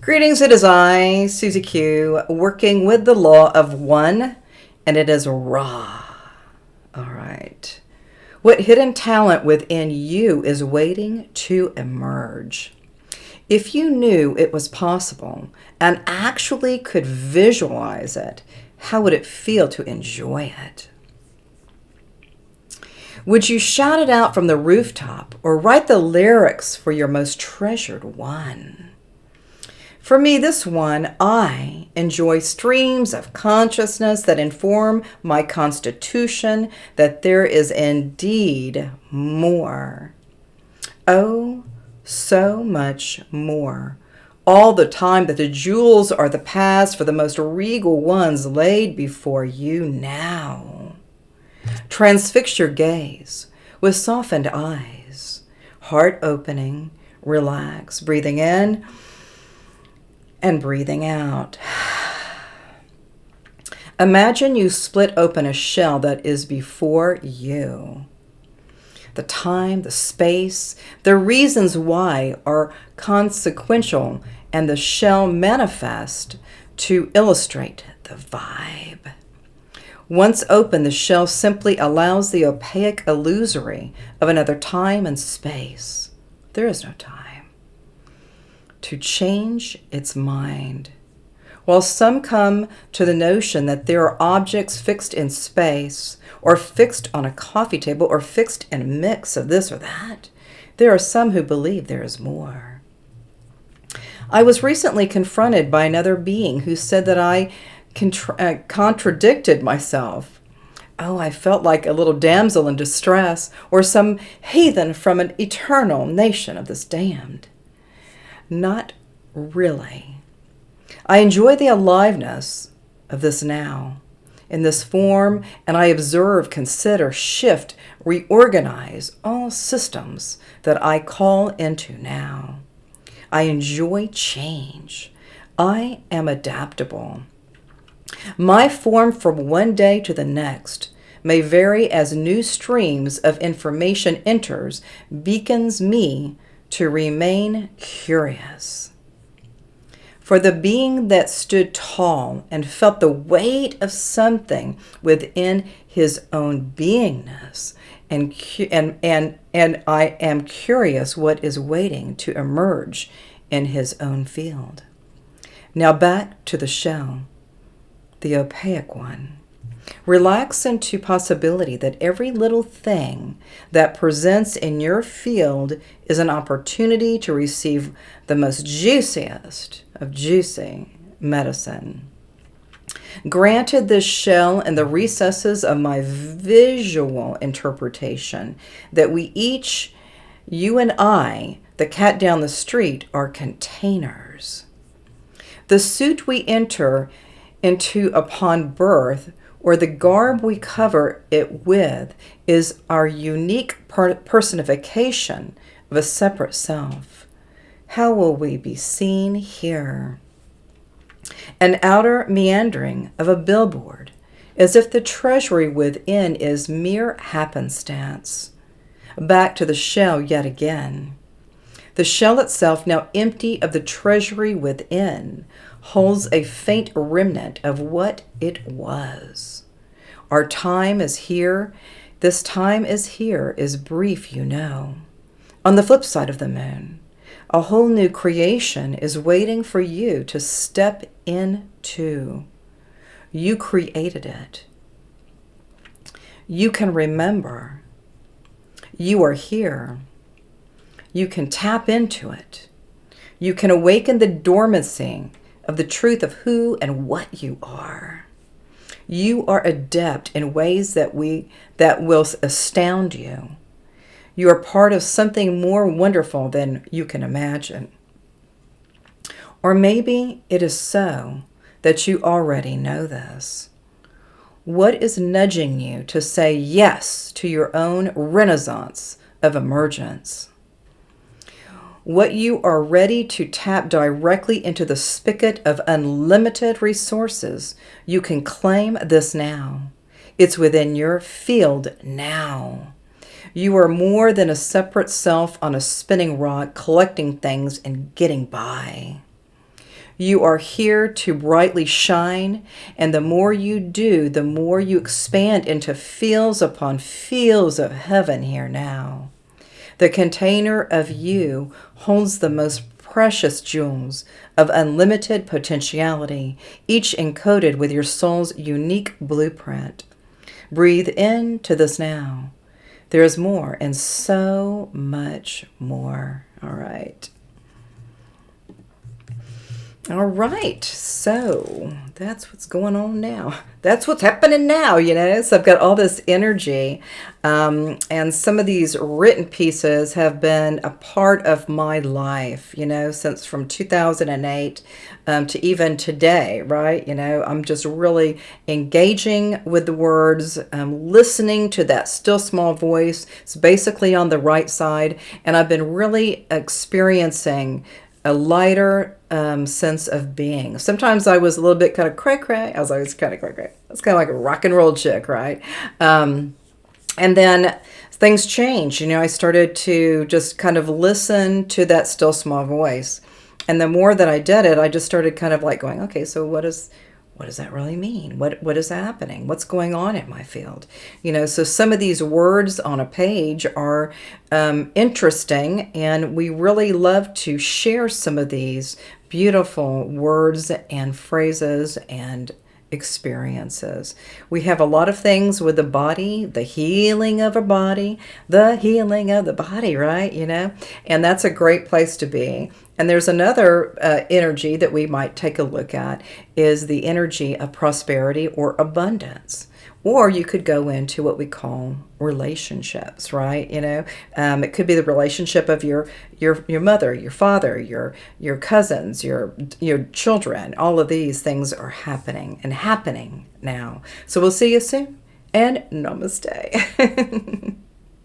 Greetings, it is I, Susie Q, working with the law of one, and it is raw. All right. What hidden talent within you is waiting to emerge? If you knew it was possible and actually could visualize it, how would it feel to enjoy it? Would you shout it out from the rooftop or write the lyrics for your most treasured one? For me, this one, I enjoy streams of consciousness that inform my constitution that there is indeed more. Oh, so much more. All the time that the jewels are the past for the most regal ones laid before you now. Transfix your gaze with softened eyes, heart opening, relax, breathing in and breathing out. Imagine you split open a shell that is before you. The time, the space, the reasons why are consequential, and the shell manifest to illustrate the vibe. Once open, the shell simply allows the opaque illusory of another time and space. There is no time. To change its mind. While some come to the notion that there are objects fixed in space, or fixed on a coffee table, or fixed in a mix of this or that, there are some who believe there is more. I was recently confronted by another being who said that I contradicted myself. Oh, I felt like a little damsel in distress, or some heathen from an eternal nation of this damned. Not really. I enjoy the aliveness of this now, in this form, and I observe, consider, shift, reorganize all systems that I call into now. I enjoy change. I am adaptable. My form from one day to the next may vary as new streams of information enters, beacons me to remain curious. For the being that stood tall and felt the weight of something within his own beingness, and I am curious what is waiting to emerge in his own field. Now back to the shell, the opaque one. Relax into possibility that every little thing that presents in your field is an opportunity to receive the most juiciest of juicy medicine. Granted this shell in the recesses of my visual interpretation that we each, you and I, the cat down the street, are containers. The suit we enter into upon birth, or the garb we cover it with, is our unique personification of a separate self. How will we be seen here? An outer meandering of a billboard, as if the treasury within is mere happenstance. Back to the shell yet again. The shell itself, now empty of the treasury within, holds a faint remnant of what it was. Our time is here. This time is here is brief, you know. On the flip side of the moon, a whole new creation is waiting for you to step into. You created it. You can remember. You are here. You can tap into it. You can awaken the dormancy of the truth of who and what you are. You are adept in ways that will astound you. You are part of something more wonderful than you can imagine. Or maybe it is so that you already know this. What is nudging you to say yes to your own renaissance of emergence? What you are ready to tap directly into the spigot of unlimited resources, you can claim this now. It's within your field now. You are more than a separate self on a spinning rock collecting things and getting by. You are here to brightly shine, and the more you do, the more you expand into fields upon fields of heaven here now. The container of you holds the most precious jewels of unlimited potentiality, each encoded with your soul's unique blueprint. Breathe into this now. There is more and so much more. All right. All right, so that's what's going on now. That's what's happening now, So I've got all this energy, and some of these written pieces have been a part of my life, since from 2008 to even today, right? I'm just really engaging with the words, listening to that still small voice. It's basically on the right side, and I've been really experiencing a lighter sense of being. Sometimes I was a little bit kind of cray-cray. I was always kind of cray-cray. It's kind of like a rock and roll chick, right? And then things changed. I started to just kind of listen to that still small voice. And the more that I did it, I just started kind of like going, okay, so what does that really mean? What is happening? What's going on in my field? So some of these words on a page are interesting, and we really love to share some of these beautiful words and phrases and experiences. We have a lot of things with the body, the healing of a body, the healing of the body, right? And that's a great place to be. And there's another energy that we might take a look at is the energy of prosperity or abundance. Or you could go into what we call relationships, right? It could be the relationship of your mother, your father, your cousins, your children. All of these things are happening now. So we'll see you soon, and namaste.